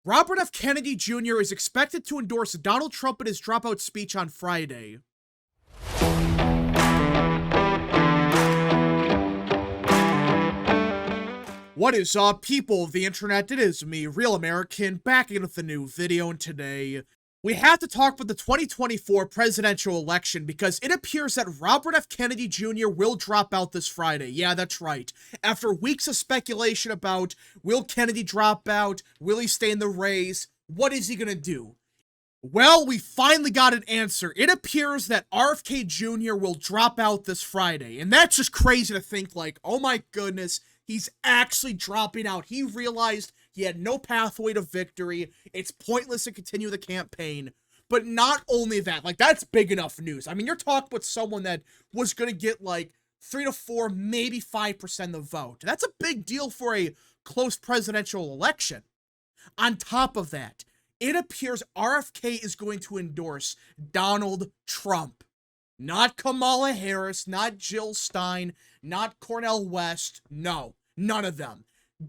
Robert F. Kennedy Jr. is expected to endorse Donald Trump in his dropout speech on Friday. What is up, people of the internet? It is me, Real American, back again with a new video, and today we have to talk about the 2024 presidential election because it appears that Robert F. Kennedy Jr. will drop out this Friday. Yeah, that's right. After weeks of speculation about will Kennedy drop out, will he stay in the race, what is he gonna do? Well, we finally got an answer. It appears that RFK Jr. will drop out this Friday, and that's just crazy to think, like, oh my goodness, he's actually dropping out. He realized he had no pathway to victory. It's pointless to continue the campaign. But not only that, like, that's big enough news. I mean, you're talking with someone that was going to get like 3 to 4, maybe 5% of the vote. That's a big deal for a close presidential election. On top of that, it appears RFK is going to endorse Donald Trump. Not Kamala Harris, not Jill Stein, not Cornel West. No, none of them.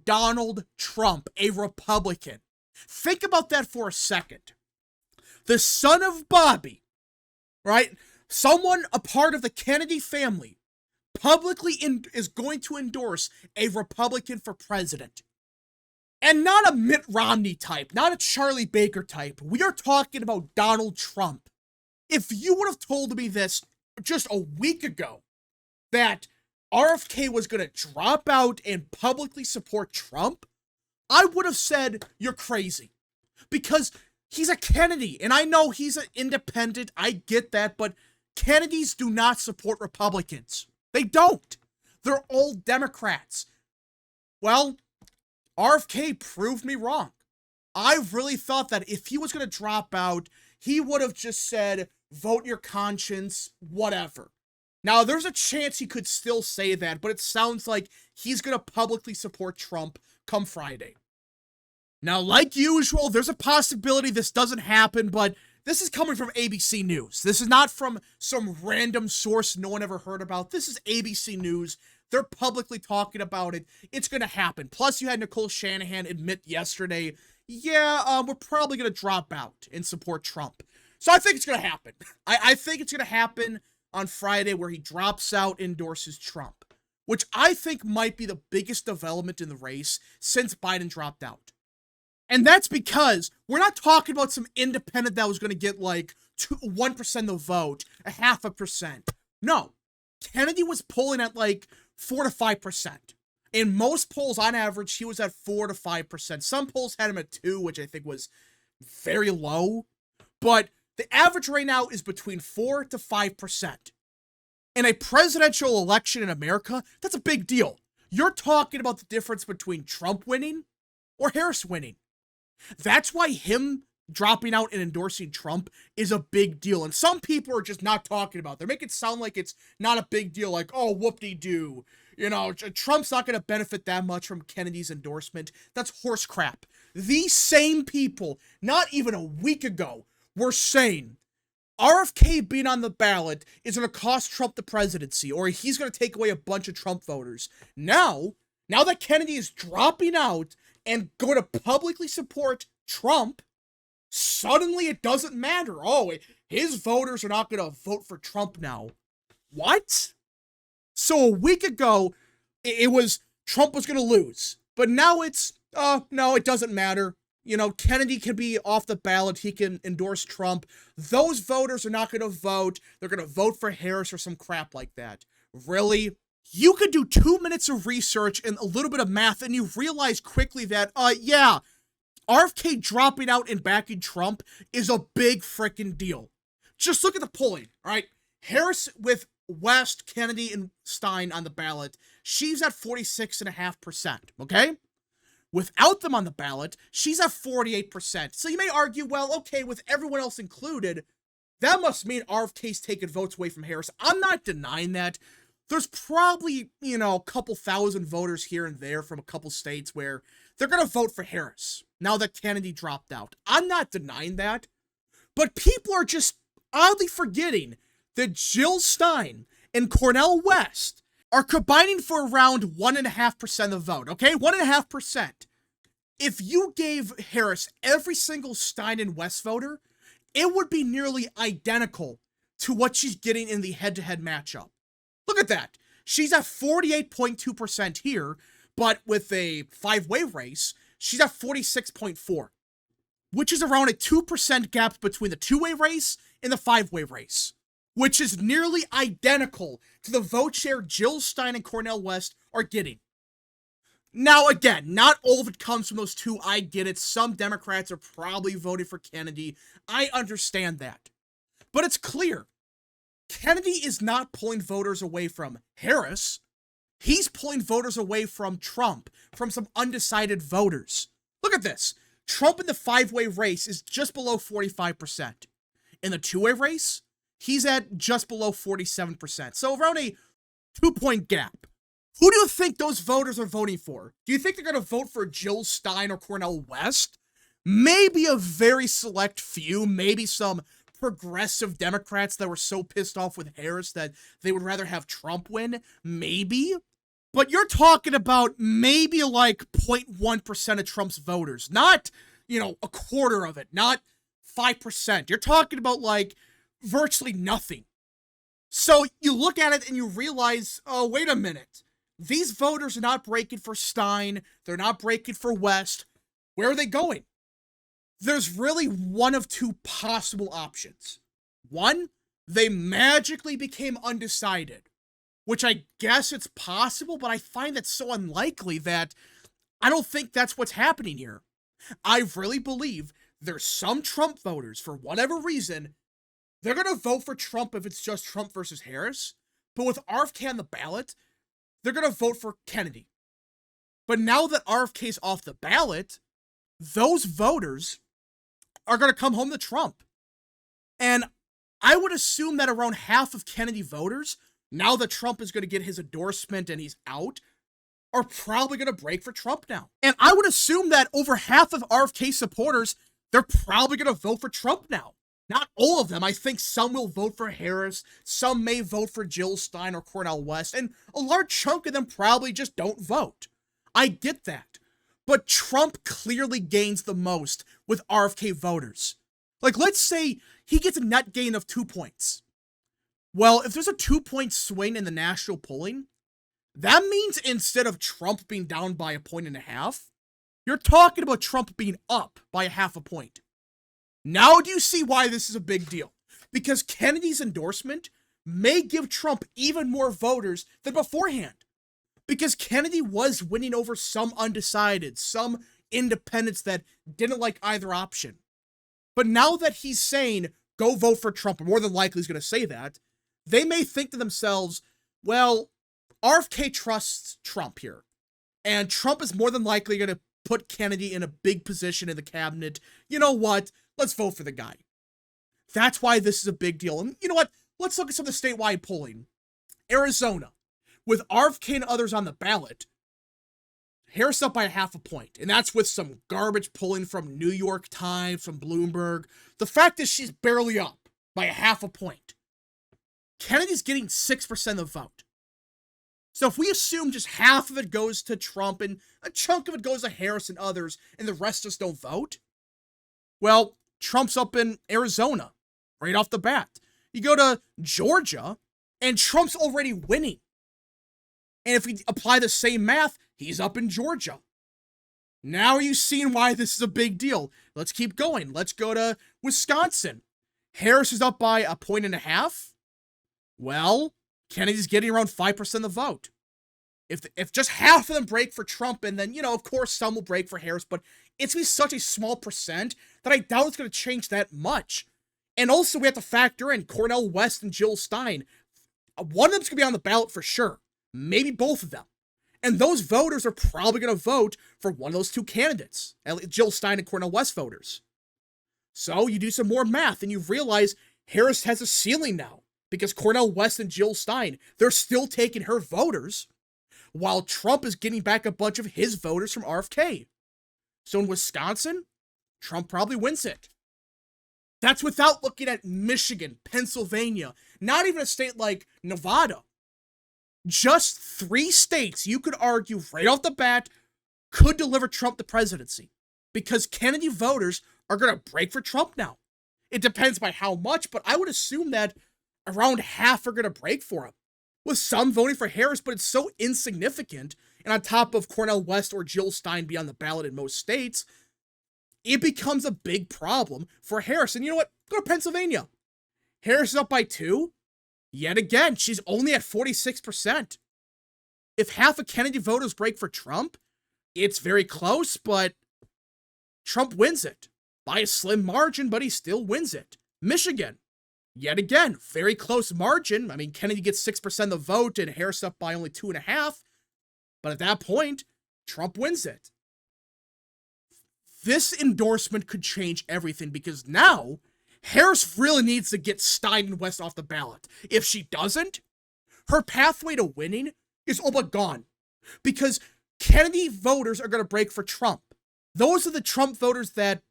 Donald Trump, a Republican. Think about that for a second. The son of Bobby, right? Someone a part of the Kennedy family publicly is going to endorse a Republican for president. And not a Mitt Romney type, not a Charlie Baker type. We are talking about Donald Trump. If you would have told me this just a week ago, that RFK was going to drop out and publicly support Trump, I would have said, you're crazy. Because he's a Kennedy, and I know he's an independent, I get that, but Kennedys do not support Republicans. They don't. They're all Democrats. Well, RFK proved me wrong. I really thought that if he was going to drop out, he would have just said, vote your conscience, whatever. Now, there's a chance he could still say that, but it sounds like he's going to publicly support Trump come Friday. Now, like usual, there's a possibility this doesn't happen, but this is coming from ABC News. This is not from some random source no one ever heard about. This is ABC News. They're publicly talking about it. It's going to happen. Plus, you had Nicole Shanahan admit yesterday, yeah, we're probably going to drop out and support Trump. So I think it's going to happen. I think it's going to happen on Friday where he drops out, endorses Trump, which I think might be the biggest development in the race since Biden dropped out. And that's because we're not talking about some independent that was going to get like 1% of the vote, 0.5%. No, Kennedy was polling at like 4 to 5%. In most polls, on average, he was at 4 to 5%. Some polls had him at 2, which I think was very low. But the average right now is between 4 to 5%. In a presidential election in America, that's a big deal. You're talking about the difference between Trump winning or Harris winning. That's why him dropping out and endorsing Trump is a big deal. And some people are just not talking about it. They're making it sound like it's not a big deal, like, oh, whoop-de-doo. You know, Trump's not going to benefit that much from Kennedy's endorsement. That's horse crap. These same people, not even a week ago, were saying RFK being on the ballot is going to cost Trump the presidency, or he's going to take away a bunch of Trump voters. Now that Kennedy is dropping out and going to publicly support Trump, suddenly it doesn't matter. Oh, his voters are not going to vote for Trump now. What? So a week ago, it was Trump was going to lose. But now it's, no, it doesn't matter. You know, Kennedy can be off the ballot. He can endorse Trump. Those voters are not going to vote. They're going to vote for Harris or some crap like that. Really? You could do 2 minutes of research and a little bit of math, and you realize quickly that, yeah, RFK dropping out and backing Trump is a big freaking deal. Just look at the polling, all right? Harris with West, Kennedy, and Stein on the ballot, she's at 46.5%, okay? Without them on the ballot, she's at 48%. So you may argue, well, okay, with everyone else included, that must mean RFK's taking votes away from Harris. I'm not denying that. There's probably, you know, a couple thousand voters here and there from a couple states where they're going to vote for Harris now that Kennedy dropped out. I'm not denying that. But people are just oddly forgetting that Jill Stein and Cornel West are combining for around 1.5% of the vote, okay? 1.5%. if you gave Harris every single Stein and West voter, it would be nearly identical to what she's getting in the head-to-head matchup. Look at that. She's at 48.2% here, but with a five-way race, she's at 46.4%, which is around a 2% gap between the two-way race and the five-way race, which is nearly identical to the vote share Jill Stein and Cornel West are getting. Now, again, not all of it comes from those two. I get it. Some Democrats are probably voting for Kennedy. I understand that. But it's clear. Kennedy is not pulling voters away from Harris. He's pulling voters away from Trump, from some undecided voters. Look at this. Trump in the five-way race is just below 45%. In the two-way race, he's at just below 47%. So around a 2-point gap. Who do you think those voters are voting for? Do you think they're going to vote for Jill Stein or Cornel West? Maybe a very select few, maybe some progressive Democrats that were so pissed off with Harris that they would rather have Trump win. Maybe. But you're talking about maybe like 0.1% of Trump's voters. Not, a quarter of it. Not 5%. You're talking about like virtually nothing. So you look at it and you realize, oh, wait a minute. These voters are not breaking for Stein. They're not breaking for West. Where are they going? There's really one of two possible options. One, they magically became undecided, which I guess it's possible, but I find that so unlikely that I don't think that's what's happening here. I really believe there's some Trump voters, for whatever reason, they're going to vote for Trump if it's just Trump versus Harris, but with RFK on the ballot, they're going to vote for Kennedy. But now that RFK's off the ballot, those voters are going to come home to Trump. And I would assume that around half of Kennedy voters, now that Trump is going to get his endorsement and he's out, are probably going to break for Trump now. And I would assume that over half of RFK supporters, they're probably going to vote for Trump now. Not all of them. I think some will vote for Harris. Some may vote for Jill Stein or Cornel West. And a large chunk of them probably just don't vote. I get that. But Trump clearly gains the most with RFK voters. Like, let's say he gets a net gain of 2 points. Well, if there's a 2-point swing in the national polling, that means instead of Trump being down by 1.5 points, you're talking about Trump being up by 0.5 point. Now do you see why this is a big deal? Because Kennedy's endorsement may give Trump even more voters than beforehand. Because Kennedy was winning over some undecided, some independents that didn't like either option. But now that he's saying, go vote for Trump, or more than likely he's going to say that, they may think to themselves, well, RFK trusts Trump here. And Trump is more than likely going to put Kennedy in a big position in the cabinet. You know what? Let's vote for the guy. That's why this is a big deal. And you know what? Let's look at some of the statewide polling. Arizona, with RFK and others on the ballot, Harris up by 0.5 point. And that's with some garbage polling from New York Times, from Bloomberg. The fact is she's barely up by 0.5 point. Kennedy's getting 6% of the vote. So if we assume just half of it goes to Trump and a chunk of it goes to Harris and others, and the rest just don't vote, well, Trump's up in Arizona right off the bat. You go to Georgia, and Trump's already winning. And if we apply the same math, he's up in Georgia. Now are you seeing why this is a big deal? Let's keep going. Let's go to Wisconsin. Harris is up by 1.5 points. Well, Kennedy's getting around 5% of the vote. If just half of them break for Trump, and then, of course, some will break for Harris, but it's going to be such a small percent that I doubt it's going to change that much. And also, we have to factor in Cornel West and Jill Stein. One of them's going to be on the ballot for sure. Maybe both of them. And those voters are probably going to vote for one of those two candidates, Jill Stein and Cornel West voters. So you do some more math, and you realize Harris has a ceiling now, because Cornel West and Jill Stein, they're still taking her voters, while Trump is getting back a bunch of his voters from RFK. So in Wisconsin, Trump probably wins it. That's without looking at Michigan, Pennsylvania, not even a state like Nevada. Just 3 states, you could argue right off the bat, could deliver Trump the presidency. because Kennedy voters are going to break for Trump now. It depends by how much, but I would assume that around half are going to break for him, with some voting for Harris, but it's so insignificant. And on top of Cornel West or Jill Stein being on the ballot in most states, it becomes a big problem for Harris. And you know what? Go to Pennsylvania. Harris is up by 2. Yet again, she's only at 46%. If half of Kennedy voters break for Trump, it's very close, but Trump wins it by a slim margin, but he still wins it. Michigan, yet again, very close margin. I mean, Kennedy gets 6% of the vote and Harris up by only 2.5%. But at that point, Trump wins it. This endorsement could change everything because now Harris really needs to get Stein and West off the ballot. If she doesn't, her pathway to winning is all but gone. Because Kennedy voters are going to break for Trump. Those are the Trump voters that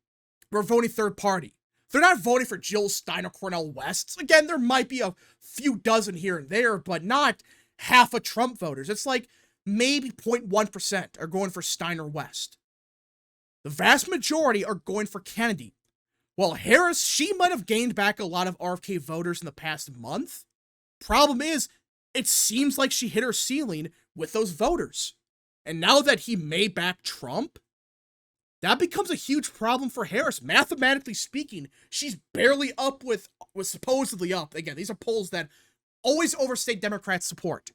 were voting third party. They're not voting for Jill Stein or Cornel West. Again, there might be a few dozen here and there, but not half of Trump voters. It's like maybe 0.1% are going for Stein or West. The vast majority are going for Kennedy. Well, Harris, she might have gained back a lot of RFK voters in the past month. Problem is, it seems like she hit her ceiling with those voters. And now that he may back Trump, that becomes a huge problem for Harris. Mathematically speaking, she's barely up with supposedly up. Again, these are polls that always overstate Democrats' support.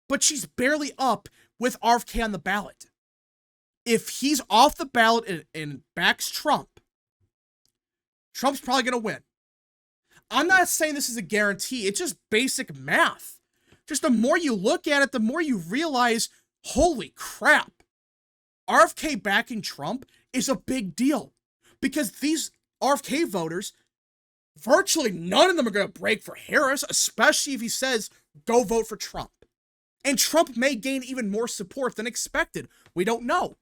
But she's barely up with RFK on the ballot. If he's off the ballot and backs Trump, Trump's probably going to win. I'm not saying this is a guarantee. It's just basic math. Just the more you look at it, the more you realize, holy crap, RFK backing Trump is a big deal. Because these RFK voters, virtually none of them are going to break for Harris, especially if he says, go vote for Trump. And Trump may gain even more support than expected. We don't know.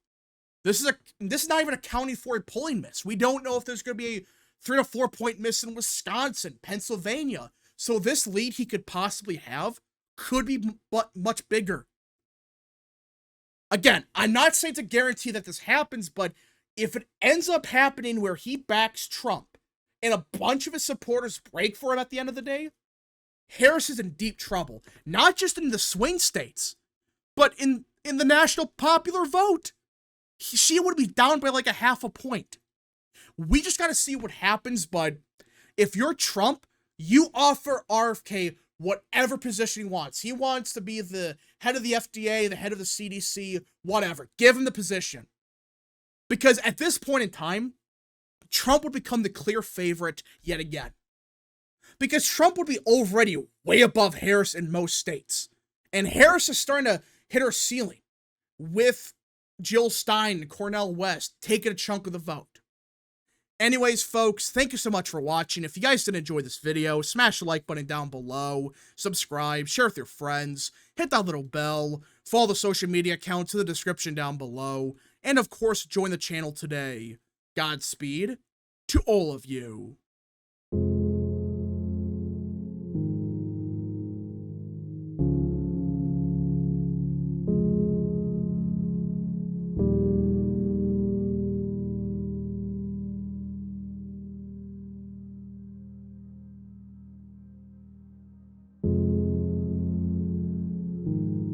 This is not even accounting for a polling miss. We don't know if there's going to be a 3 to 4 point miss in Wisconsin, Pennsylvania. So this lead he could possibly have could be much bigger. Again, I'm not saying to guarantee that this happens, but if it ends up happening where he backs Trump and a bunch of his supporters break for him at the end of the day, Harris is in deep trouble. Not just in the swing states, but in the national popular vote. She would be down by like a 0.5 point. We just got to see what happens, but if you're Trump, you offer RFK whatever position he wants. He wants to be the head of the FDA, the head of the CDC, whatever. Give him the position. Because at this point in time, Trump would become the clear favorite yet again. Because Trump would be already way above Harris in most states. And Harris is starting to hit her ceiling with Jill Stein and Cornel West taking a chunk of the vote. Anyways, folks, thank you so much for watching. If you guys did enjoy this video, smash the like button down below, subscribe, share with your friends, hit that little bell, follow the social media accounts in the description down below, and of course, join the channel today. Godspeed to all of you.